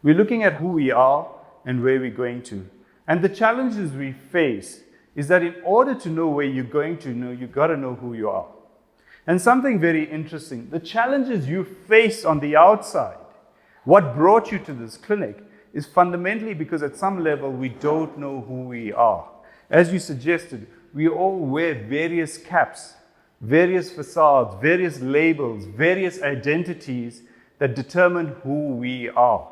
We're looking at who we are and where we're going to. And the challenges we face is that in order to know where you're going to, you've got to know who you are. And something very interesting, the challenges you face on the outside, what brought you to this clinic, is fundamentally because at some level we don't know who we are. As you suggested, we all wear various caps, various facades, various labels, various identities that determine who we are.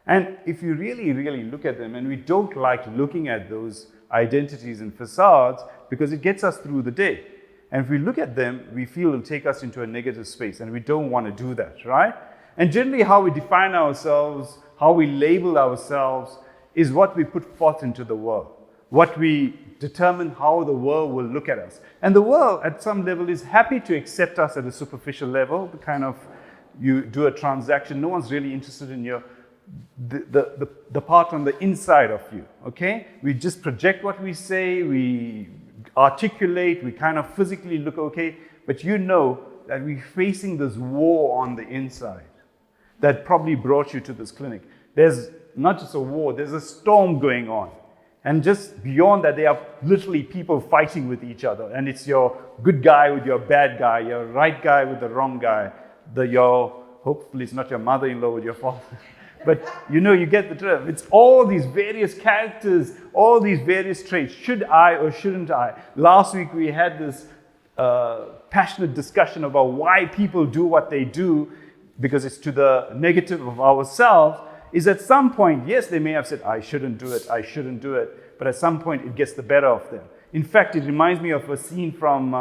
And if you really, really look at them, and we don't like looking at those identities and facades because it gets us through the day. And if we look at them, we feel it'll take us into a negative space, and we don't want to do that, right? And generally how we define ourselves, how we label ourselves, is what we put forth into the world, what we determine how the world will look at us. And the world, at some level, is happy to accept us at a superficial level, the kind of, you do a transaction, no one's really interested in the part on the inside of you, okay? We just project what we say, we articulate, we kind of physically look okay, but you know that we're facing this war on the inside that probably brought you to this clinic. There's not just a war, there's a storm going on. And just beyond that, there are literally people fighting with each other. And it's your good guy with your bad guy, your right guy with the wrong guy, hopefully it's not your mother-in-law with your father. But you get the drift. It's all these various characters, all these various traits. Should I or shouldn't I? Last week we had this passionate discussion about why people do what they do, because it's to the negative of ourselves. Is at some point, yes, they may have said, I shouldn't do it, but at some point it gets the better of them. In fact, it reminds me of a scene from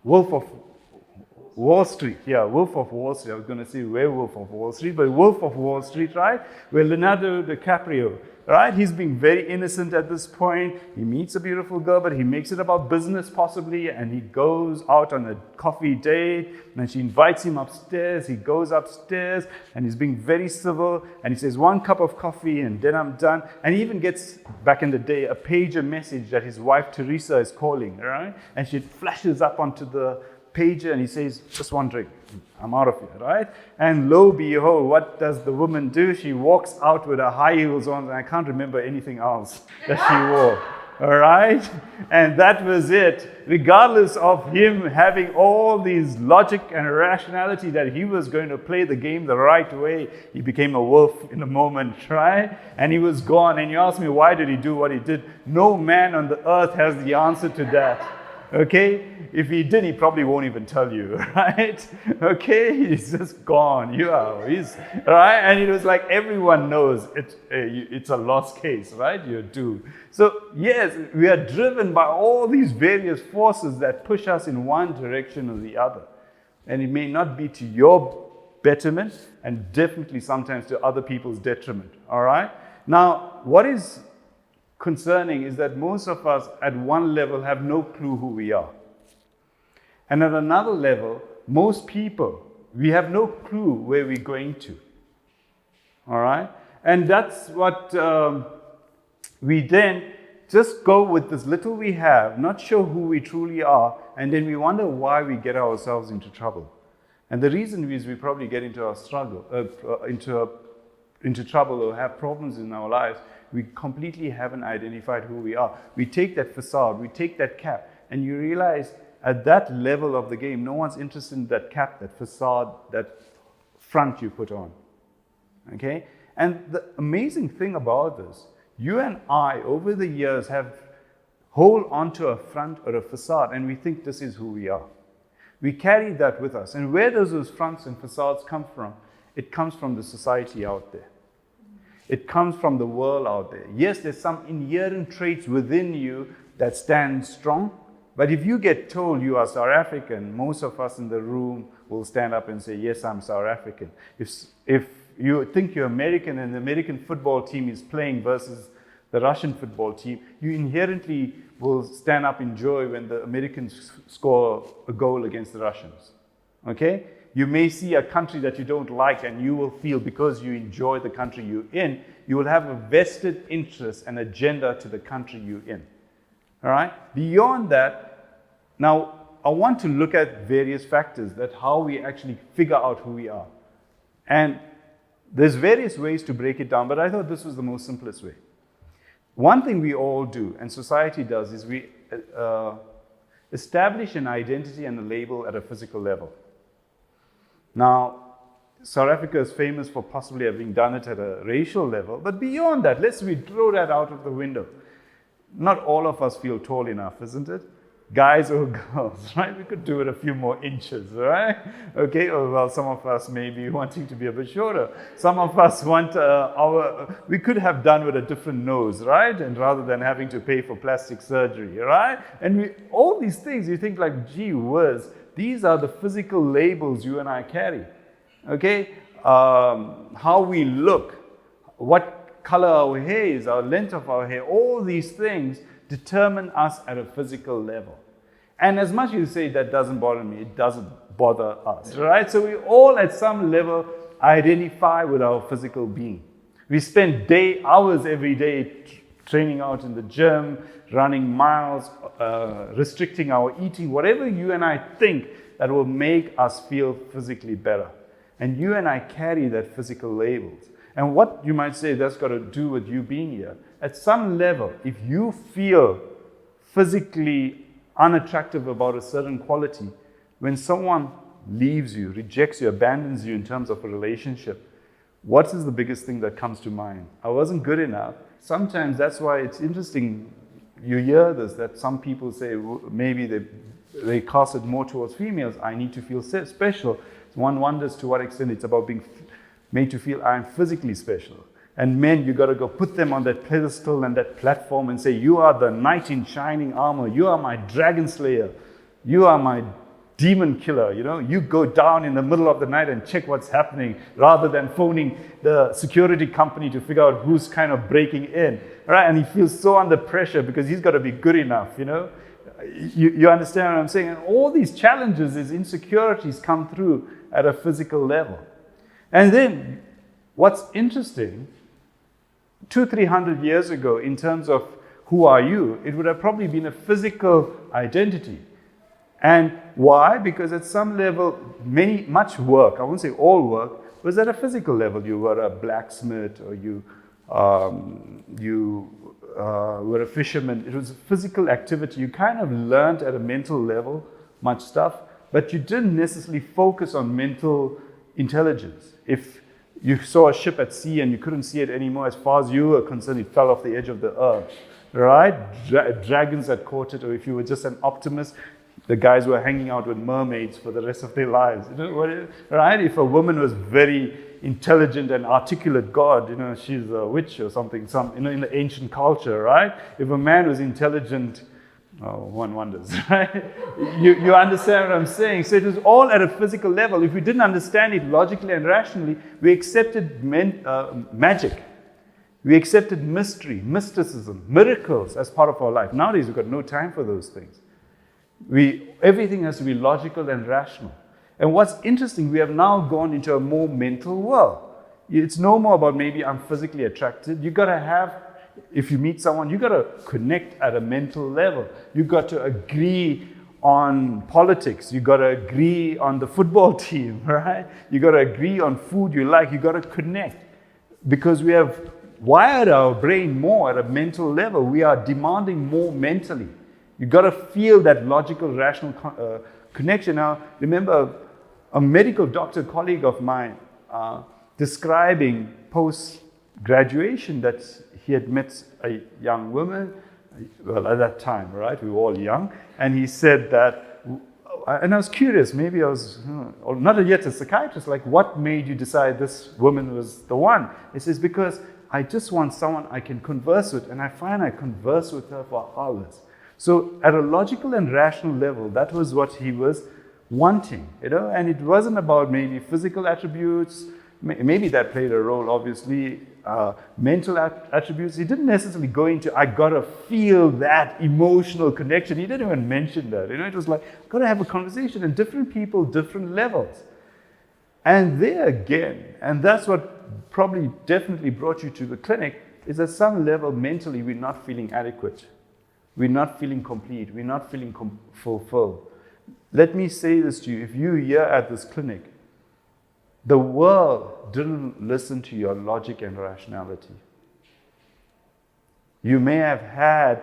Wolf of Wall Street. Yeah, Wolf of Wall Street. I was going to say Werewolf of Wall Street, but Wolf of Wall Street, right? Where Leonardo DiCaprio, right? He's being very innocent at this point. He meets a beautiful girl, but he makes it about business possibly, and he goes out on a coffee date, and she invites him upstairs. He goes upstairs, and he's being very civil, and he says, 1 cup of coffee, and then I'm done. And he even gets, back in the day, a pager message that his wife Teresa is calling, right? And she flashes up onto the pager, and he says, just 1 drink, I'm out of here, right? And lo and behold, what does the woman do? She walks out with her high heels on, and I can't remember anything else that she wore, all right? And that was it. Regardless of him having all these logic and rationality that he was going to play the game the right way, he became a wolf in a moment, right? And he was gone. And you ask me, why did he do what he did? No man on the earth has the answer to that. Okay? If he did, he probably won't even tell you, right? Okay? He's just gone. He's, right? And it was like everyone knows it's a lost case, right? You're doomed. So, yes, we are driven by all these various forces that push us in one direction or the other. And it may not be to your betterment, and definitely sometimes to other people's detriment, all right? Now, what is concerning is that most of us at one level have no clue who we are. And at another level, most people, we have no clue where we're going to. All right? And that's what we then just go with this little we have, not sure who we truly are, and then we wonder why we get ourselves into trouble. And the reason is we probably get into our struggle, into trouble or have problems in our lives. We completely haven't identified who we are. We take that facade, we take that cap, and you realize at that level of the game, no one's interested in that cap, that facade, that front you put on. Okay? And the amazing thing about this, you and I, over the years, have hold onto a front or a facade, and we think this is who we are. We carry that with us. And where does those fronts and facades come from? It comes from the society out there. It comes from the world out there. Yes, there's some inherent traits within you that stand strong, but if you get told you are South African, most of us in the room will stand up and say, yes, I'm South African. If you think you're American and the American football team is playing versus the Russian football team, you inherently will stand up in joy when the Americans score a goal against the Russians. Okay? You may see a country that you don't like, and you will feel, because you enjoy the country you're in, you will have a vested interest and agenda to the country you're in. All right? Beyond that, now I want to look at various factors that how we actually figure out who we are. And There's various ways to break it down, but I thought this was the most simplest way. One thing we all do, and society does, is we establish an identity and a label at a physical level. Now, South Africa is famous for possibly having done it at a racial level, but beyond that, let's we throw that out of the window. Not all of us feel tall enough, isn't it? Guys or girls, right? We could do it a few more inches, right? Okay, or well, some of us may be wanting to be a bit shorter. Some of us want we could have done with a different nose, right? And rather than having to pay for plastic surgery, right? And all these things, you think like, gee whiz, these are the physical labels you and I carry, okay? How we look, what color our hair is, our length of our hair, all these things determine us at a physical level. And as much as you say that doesn't bother me, it doesn't bother us, right? So we all at some level identify with our physical being. We spend hours every day training out in the gym, running miles, restricting our eating, whatever you and I think that will make us feel physically better. And you and I carry that physical labels. And what you might say that's got to do with you being here. At some level, if you feel physically unattractive about a certain quality, when someone leaves you, rejects you, abandons you in terms of a relationship, what is the biggest thing that comes to mind? I wasn't good enough. Sometimes that's why it's interesting, you hear this, that some people say maybe they cast it more towards females. I need to feel special. One wonders to what extent it's about being made to feel I'm physically special. And men, you got to go put them on that pedestal and that platform and say, you are the knight in shining armor. You are my dragon slayer. You are my demon killer. You know, you go down in the middle of the night and check what's happening rather than phoning the security company to figure out who's kind of breaking in. Right? And he feels so under pressure because he's got to be good enough, you know. You understand what I'm saying? And all these challenges, these insecurities come through at a physical level. And then what's interesting, 200-300 years ago, in terms of who are you, it would have probably been a physical identity. And why? Because at some level, much work, I won't say all work, was at a physical level. You were a blacksmith or you were a fisherman. It was a physical activity. You kind of learned at a mental level much stuff, but you didn't necessarily focus on mental intelligence. If you saw a ship at sea and you couldn't see it anymore, as far as you were concerned, it fell off the edge of the earth, right? Dragons had caught it, or if you were just an optimist, the guys were hanging out with mermaids for the rest of their lives, you know, right? If a woman was very intelligent and articulate, God, you know, she's a witch or something, in the ancient culture, right? If a man was intelligent, oh, one wonders, right? You understand what I'm saying? So it was all at a physical level. If we didn't understand it logically and rationally, we accepted magic. We accepted mystery, mysticism, miracles as part of our life. Nowadays, we've got no time for those things. Everything has to be logical and rational. And what's interesting, we have now gone into a more mental world. It's no more about maybe I'm physically attracted. You've got to have, if you meet someone, you've got to connect at a mental level. You've got to agree on politics. You've got to agree on the football team, right? You've got to agree on food you like. You've got to connect. Because we have wired our brain more at a mental level. We are demanding more mentally. You've got to feel that logical, rational connection. Now, remember, a medical doctor colleague of mine describing post-graduation that he had met a young woman, well, at that time, right? We were all young. And he said that, and I was curious, maybe I was, or not yet a psychiatrist, like what made you decide this woman was the one? He says, because I just want someone I can converse with, and I find I converse with her for hours. So at a logical and rational level, that was what he was wanting, you know, and it wasn't about maybe physical attributes, maybe that played a role, obviously, mental attributes. He didn't necessarily go into, I gotta feel that emotional connection. He didn't even mention that, you know, it was like, gotta have a conversation, and different people, different levels. And there again, and that's what probably definitely brought you to the clinic, is at some level mentally we're not feeling adequate. We're not feeling complete. We're not feeling fulfilled. Let me say this to you. If you're here at this clinic The world didn't listen to your logic and rationality. You may have had,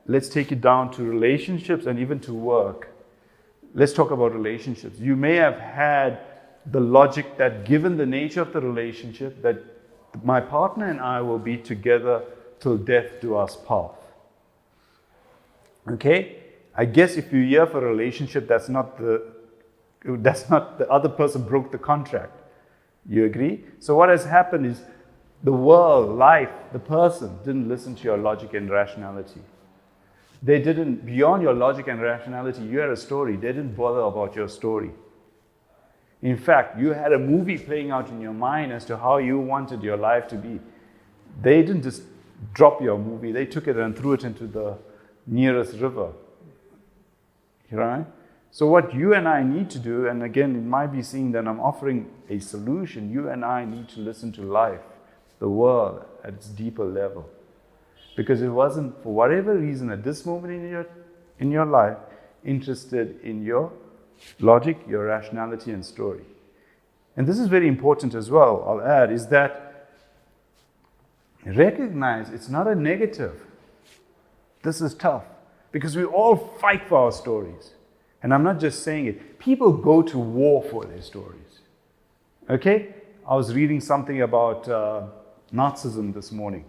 let's take it down to relationships and even to work. Let's talk about relationships. You may have had the logic that given the nature of the relationship, that my partner and I will be together till death do us part. Okay? I guess if you're here for a relationship, that's not the other person broke the contract. You agree? So what has happened is the world, life, the person didn't listen to your logic and rationality. They didn't, beyond your logic and rationality, you had a story. They didn't bother about your story. In fact, you had a movie playing out in your mind as to how you wanted your life to be. They didn't just drop your movie. They took it and threw it into the nearest river. Right? So what you and I need to do, and again, it might be seen that I'm offering a solution, you and I need to listen to life, the world, at its deeper level. Because it wasn't, for whatever reason, at this moment in your life, interested in your logic, your rationality and story. And this is very important as well, I'll add, is that recognize it's not a negative. This is tough because we all fight for our stories. And I'm not just saying it. People go to war for their stories. Okay? I was reading something about Nazism this morning.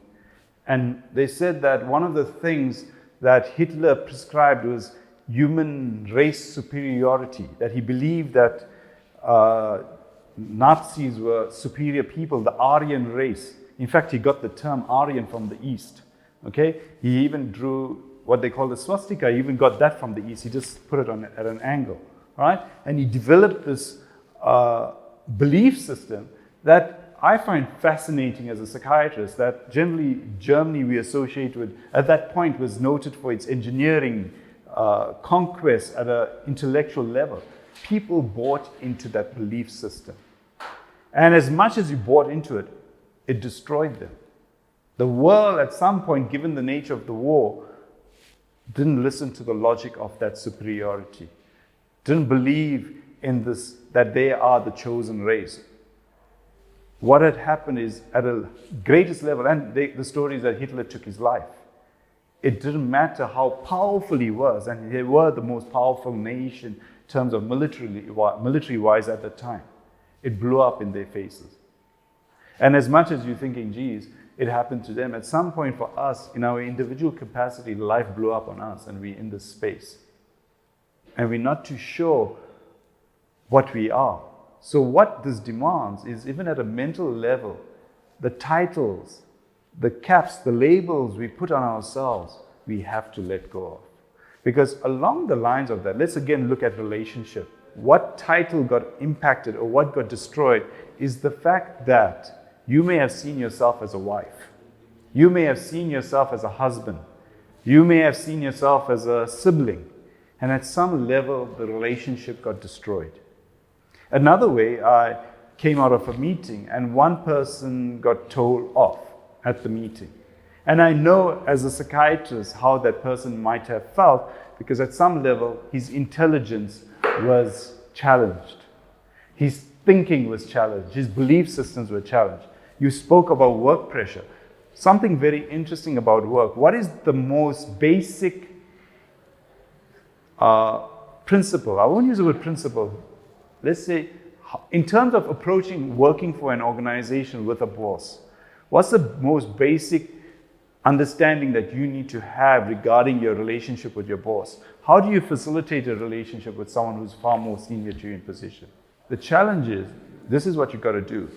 And they said that one of the things that Hitler prescribed was human race superiority, that he believed that Nazis were superior people, the Aryan race. In fact, he got the term Aryan from the East. Okay? He even drew what they call the swastika. He even got that from the East. He just put it on at an angle. All right? And he developed this belief system that I find fascinating as a psychiatrist, that generally Germany we associate with, at that point, was noted for its engineering conquest at an intellectual level. People bought into that belief system. And as much as you bought into it, it destroyed them. The world, at some point, given the nature of the war, didn't listen to the logic of that superiority. Didn't believe in this, that they are the chosen race. What had happened is, at a greatest level, and the story is that Hitler took his life. It didn't matter how powerful he was, and they were the most powerful nation in terms of military-wise at the time. It blew up in their faces. And as much as you're thinking, geez, it happened to them, at some point for us, in our individual capacity, life blew up on us, and we're in this space. And we're not too sure what we are. So what this demands is, even at a mental level, the titles, the caps, the labels we put on ourselves, we have to let go of. Because along the lines of that, let's again look at relationship. What title got impacted or what got destroyed is the fact that you may have seen yourself as a wife. You may have seen yourself as a husband. You may have seen yourself as a sibling. And at some level, the relationship got destroyed. Another way, I came out of a meeting and one person got told off at the meeting. And I know as a psychiatrist how that person might have felt, because at some level his intelligence was challenged. His thinking was challenged. His belief systems were challenged. You spoke about work pressure. Something very interesting about work. What is the most basic principle? I won't use the word principle. Let's say, in terms of approaching working for an organization with a boss, what's the most basic understanding that you need to have regarding your relationship with your boss? How do you facilitate a relationship with someone who's far more senior to you in position? The challenge is, this is what you've got to do.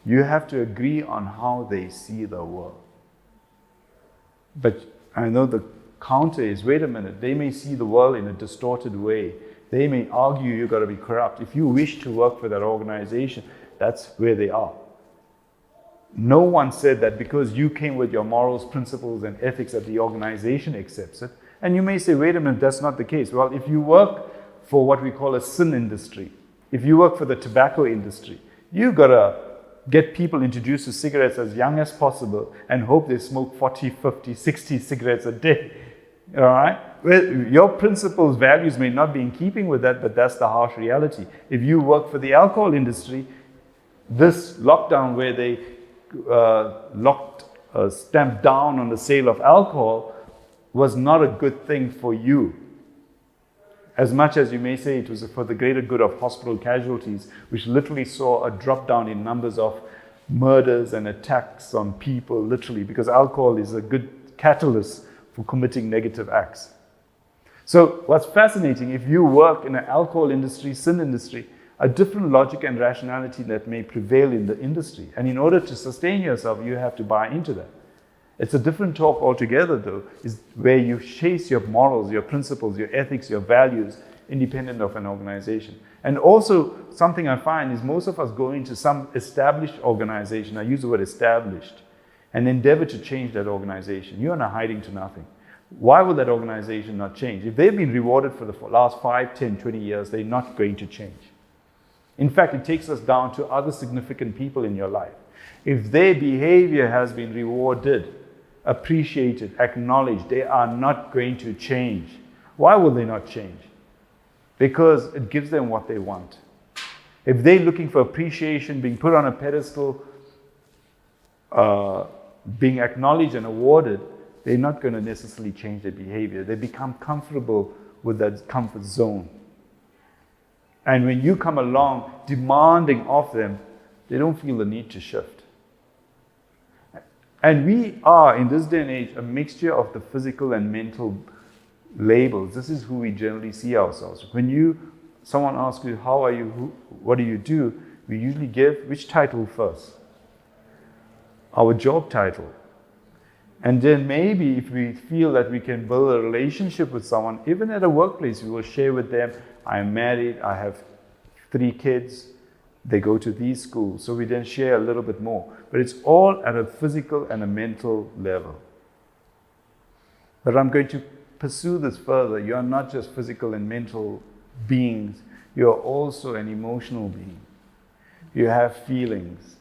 You have to agree on how they see the world. But I know the counter is, wait a minute, they may see the world in a distorted way. They may argue you've got to be corrupt. If you wish to work for that organization, that's where they are. No one said that because you came with your morals, principles, and ethics that the organization accepts it. And you may say, wait a minute, that's not the case. Well, if you work for what we call a sin industry, if you work for the tobacco industry, you've got to get people introduced to cigarettes as young as possible and hope they smoke 40, 50, 60 cigarettes a day. All right? Well, your principles, values may not be in keeping with that, but that's the harsh reality. If you work for the alcohol industry, this lockdown where they stamped down on the sale of alcohol was not a good thing for you. As much as you may say it was for the greater good of hospital casualties, which literally saw a drop down in numbers of murders and attacks on people, literally, because alcohol is a good catalyst for committing negative acts. So what's fascinating, if you work in an alcohol industry, sin industry, a different logic and rationality that may prevail in the industry. And in order to sustain yourself, you have to buy into that. It's a different talk altogether, though, is where you chase your morals, your principles, your ethics, your values, independent of an organization. And also, something I find is most of us go into some established organization, I use the word established, and endeavor to change that organization. You are not hiding to nothing. Why would that organization not change? If they've been rewarded for the last 5, 10, 20 years, they're not going to change. In fact, it takes us down to other significant people in your life. If their behavior has been rewarded, appreciated, acknowledged, they are not going to change. Why will they not change? Because it gives them what they want. If they're looking for appreciation, being put on a pedestal, being acknowledged and awarded, they're not going to necessarily change their behavior. They become comfortable with that comfort zone. And when you come along demanding of them, they don't feel the need to shift. And we are, in this day and age, a mixture of the physical and mental labels. This is who we generally see ourselves. When someone asks you, how are you, what do you do? We usually give which title first? Our job title. And then maybe if we feel that we can build a relationship with someone, even at a workplace, we will share with them, I'm married, I have 3 kids, they go to these schools. So we then share a little bit more. But it's all at a physical and a mental level. But I'm going to pursue this further. You are not just physical and mental beings. You are also an emotional being. You have feelings.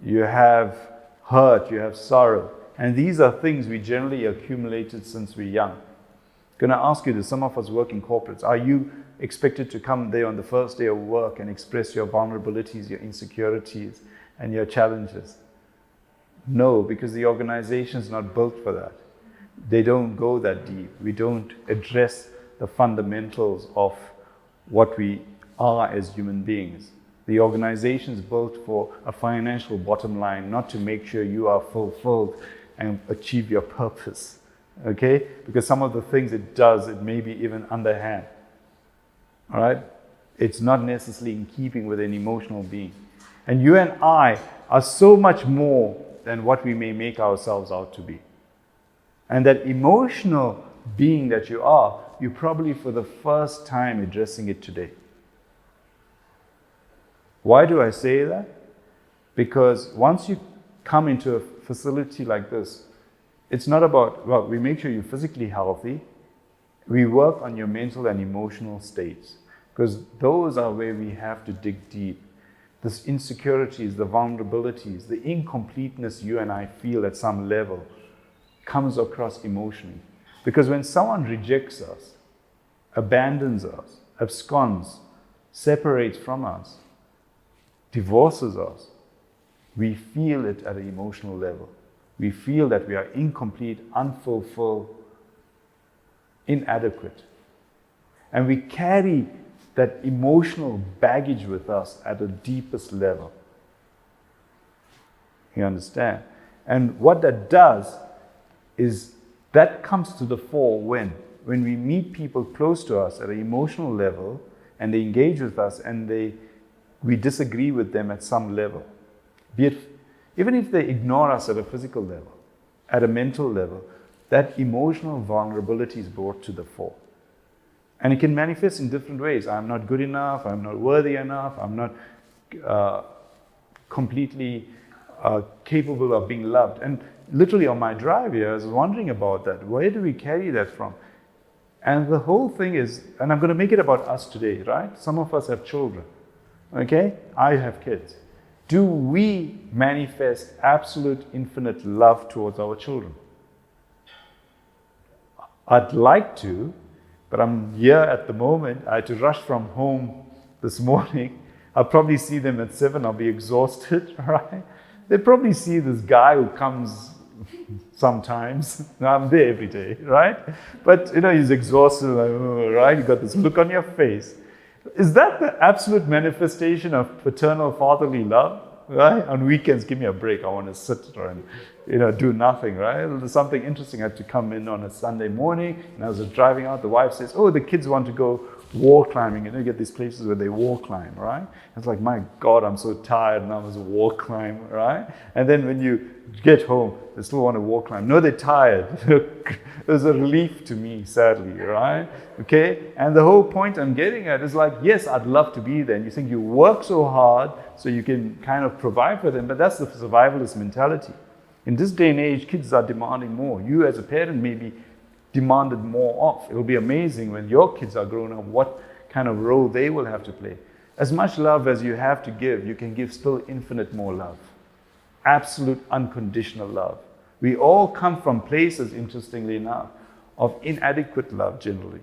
You have hurt. You have sorrow. And these are things we generally accumulated since we're young. I'm going to ask you this. Some of us work in corporates. Are you expected to come there on the first day of work and express your vulnerabilities, your insecurities, and your challenges? No, because the organization is not built for that. They don't go that deep. We don't address the fundamentals of what we are as human beings. The organization is built for a financial bottom line, not to make sure you are fulfilled and achieve your purpose. Okay? Because some of the things it does, it may be even underhand. All right? It's not necessarily in keeping with an emotional being. And you and I are so much more than what we may make ourselves out to be. And that emotional being that you are, you're probably for the first time addressing it today. Why do I say that? Because once you come into a facility like this, it's not about, well, we make sure you're physically healthy. We work on your mental and emotional states, because those are where we have to dig deep. This insecurities, the vulnerabilities, the incompleteness you and I feel at some level comes across emotionally. Because when someone rejects us, abandons us, absconds, separates from us, divorces us, we feel it at an emotional level. We feel that we are incomplete, unfulfilled, inadequate. And we carry that emotional baggage with us at the deepest level. You understand? And what that does is that comes to the fore when we meet people close to us at an emotional level and they engage with us and we disagree with them at some level. Be it, even if they ignore us at a physical level, at a mental level, that emotional vulnerability is brought to the fore. And it can manifest in different ways. I'm not good enough, I'm not worthy enough, I'm not completely capable of being loved. And literally on my drive here, I was wondering about that. Where do we carry that from? And the whole thing is, and I'm going to make it about us today, right? Some of us have children, okay? I have kids. Do we manifest absolute infinite love towards our children? I'd like to, but I'm here at the moment. I had to rush from home this morning. I'll probably see them at 7, I'll be exhausted, right? They probably see this guy who comes sometimes. I'm there every day, right? But he's exhausted, like, oh, right? You got this look on your face. Is that the absolute manifestation of paternal fatherly love? Right? On weekends, give me a break. I want to sit and do nothing, right? There's something interesting. I had to come in on a Sunday morning, and I was driving out. The wife says, "Oh, the kids want to go wall climbing." You get these places where they wall climb, right? It's like, my God, I'm so tired, and I was a wall climb, right? And then when you get home, they still want to wall climb. No, they're tired. It was a relief to me, sadly, right? Okay? And the whole point I'm getting at is like, yes, I'd love to be there. And you think you work so hard so you can kind of provide for them, but that's the survivalist mentality. In this day and age, kids are demanding more. You as a parent may be demanded more of. It will be amazing when your kids are grown up, what kind of role they will have to play. As much love as you have to give, you can give still infinite more love. Absolute unconditional love. We all come from places, interestingly enough, of inadequate love generally,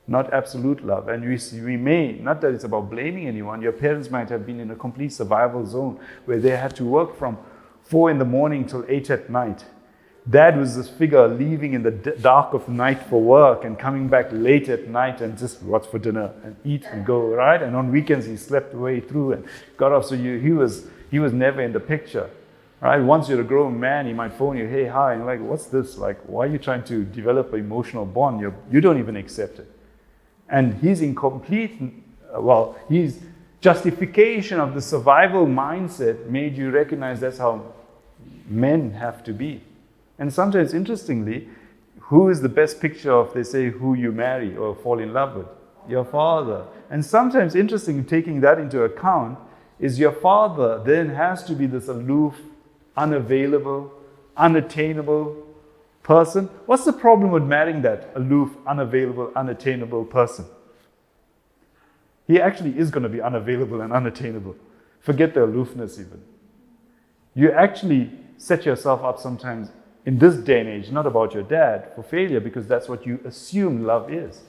not absolute love. And we may, not that it's about blaming anyone, your parents might have been in a complete survival zone where they had to work from 4 in the morning till 8 at night. Dad was this figure leaving in the dark of night for work and coming back late at night and just what's for dinner and eat and go, right? And on weekends he slept way through and got off. So he was never in the picture, right? Once you're a grown man, he might phone you, "Hey, hi," and you're like, "What's this? Like, why are you trying to develop an emotional bond? You don't even accept it." And his justification of the survival mindset made you recognize that's how men have to be. And sometimes, interestingly, who is the best picture of, they say, who you marry or fall in love with? Your father. And sometimes, interesting, taking that into account, is your father then has to be this aloof, unavailable, unattainable person. What's the problem with marrying that aloof, unavailable, unattainable person? He actually is going to be unavailable and unattainable. Forget the aloofness even. You actually set yourself up sometimes in this day and age, not about your dad, for failure, because that's what you assume love is.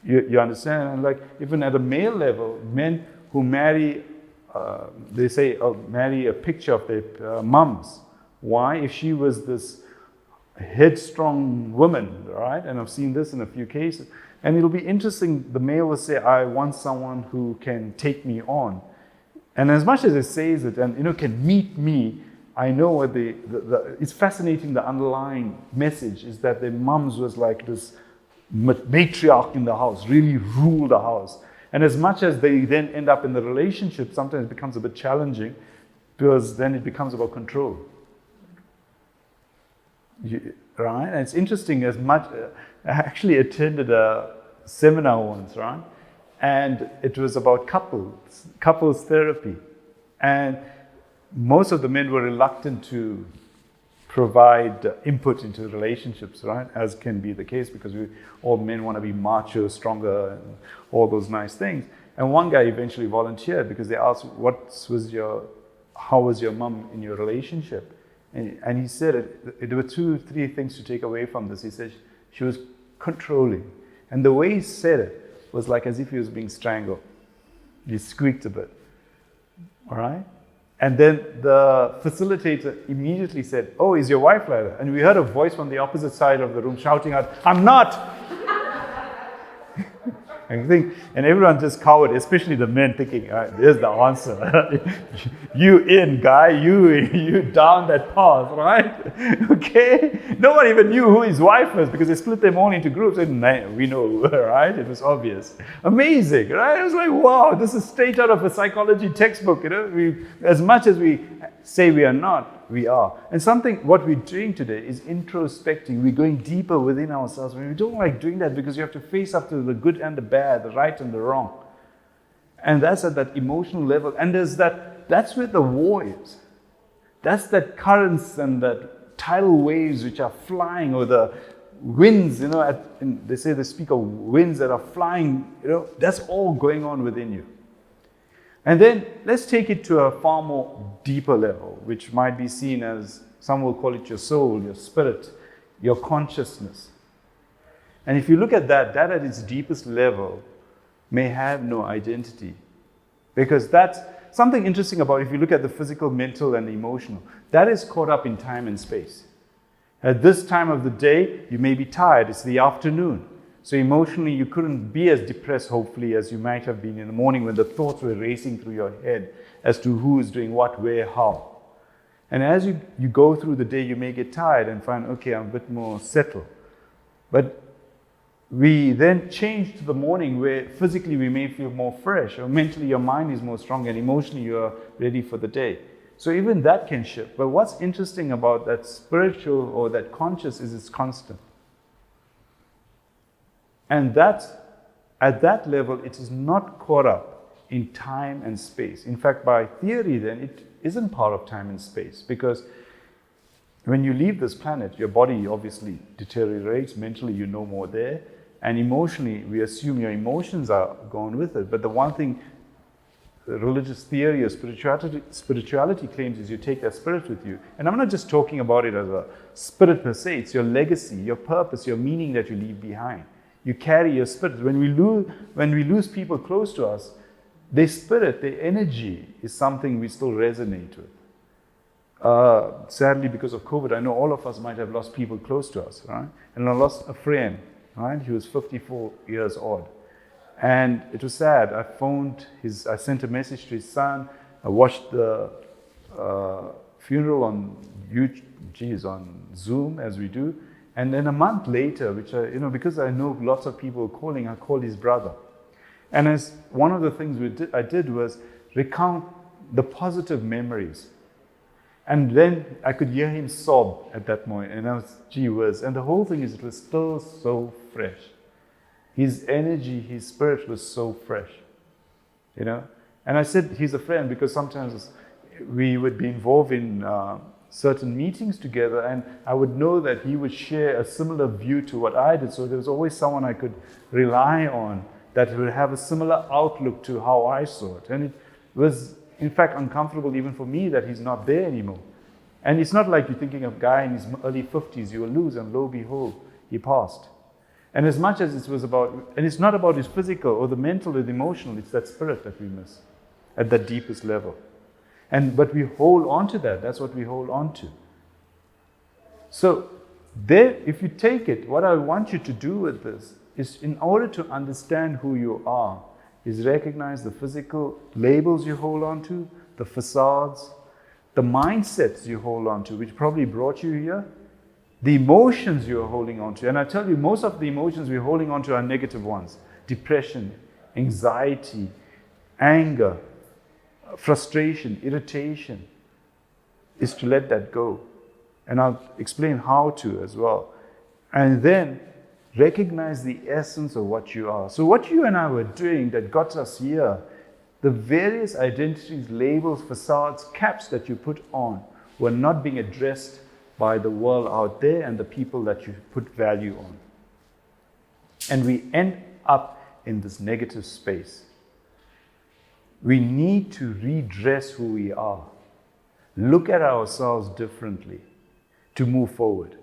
You understand? And like, even at a male level, men who marry, they say, marry a picture of their mums. Why? If she was this headstrong woman, right? And I've seen this in a few cases. And it'll be interesting, the male will say, "I want someone who can take me on." And as much as it says it and, can meet me, I know what it's fascinating, the underlying message is that their mums was like this matriarch in the house, really ruled the house. And as much as they then end up in the relationship, sometimes it becomes a bit challenging because then it becomes about control. Right? And it's interesting, I actually attended a seminar once, right? And it was about couples therapy. And most of the men were reluctant to provide input into relationships, right? As can be the case because all men want to be macho, stronger, and all those nice things. And one guy eventually volunteered because they asked, how was your mom in your relationship? And he said there were 2-3 things to take away from this. He said she was controlling. And the way he said it was like as if he was being strangled. He squeaked a bit. All right? And then the facilitator immediately said, "Oh, is your wife like that?" And we heard a voice from the opposite side of the room shouting out, "I'm not!" And everyone just cowered, especially the men thinking, "All right, there's the answer." You in, guy, you down that path, right? Okay? No one even knew who his wife was because they split them all into groups and we know, right? It was obvious. Amazing, right? It was like, wow, this is straight out of a psychology textbook, as much as we say we are not, we are. And what we're doing today is introspecting. We're going deeper within ourselves. We don't like doing that because you have to face up to the good and the bad, the right and the wrong. And that's at that emotional level. And that's where the war is. That's that currents and that tidal waves which are flying, or the winds, they speak of winds that are flying, that's all going on within you. And then let's take it to a far more deeper level, which might be seen as, some will call it your soul, your spirit, your consciousness. And if you look at that at its deepest level may have no identity. Because that's something interesting about, if you look at the physical, mental, and emotional, that is caught up in time and space. At this time of the day, you may be tired, it's the afternoon. So emotionally, you couldn't be as depressed, hopefully, as you might have been in the morning when the thoughts were racing through your head as to who is doing what, where, how. And as you go through the day, you may get tired and find, okay, I'm a bit more settled. But we then change to the morning where physically we may feel more fresh, or mentally your mind is more strong, and emotionally you are ready for the day. So even that can shift. But what's interesting about that spiritual or that conscious is it's constant. And that's, at that level, it is not caught up in time and space. In fact, by theory then, it isn't part of time and space, because when you leave this planet, your body obviously deteriorates, mentally you're no more there, and emotionally we assume your emotions are gone with it. But the one thing religious theory or spirituality claims is you take that spirit with you. And I'm not just talking about it as a spirit per se, it's your legacy, your purpose, your meaning that you leave behind. You carry your spirit. When we lose people close to us, their spirit, their energy is something we still resonate with. Sadly, because of COVID, I know all of us might have lost people close to us, right? And I lost a friend, right? He was 54 years old. And it was sad. I sent a message to his son. I watched the funeral on Zoom, as we do. And then a month later, because I know lots of people calling, I called his brother. And as one of the things I did was recount the positive memories. And then I could hear him sob at that moment. And I was, gee whiz. And the whole thing is, it was still so fresh. His energy, his spirit was so fresh, And I said he's a friend because sometimes we would be involved in certain meetings together, and I would know that he would share a similar view to what I did. So there was always someone I could rely on that would have a similar outlook to how I saw it. And it was, in fact, uncomfortable even for me that he's not there anymore. And it's not like you're thinking of a guy in his early 50s you will lose, and lo and behold, he passed. And as much as it was about, and it's not about his physical or the mental or the emotional, it's that spirit that we miss at that deepest level. But we hold on to that. That's what we hold on to. So there, if you take it, what I want you to do with this is, in order to understand who you are, is recognize the physical labels you hold on to, the facades, the mindsets you hold on to, which probably brought you here, the emotions you're holding on to. And I tell you, most of the emotions we're holding on to are negative ones. Depression, anxiety, anger, frustration, irritation, is to let that go. And I'll explain how to as well. And then recognize the essence of what you are. So what you and I were doing that got us here, the various identities, labels, facades, caps that you put on were not being addressed by the world out there and the people that you put value on. And we end up in this negative space. We need to redress who we are, look at ourselves differently to move forward.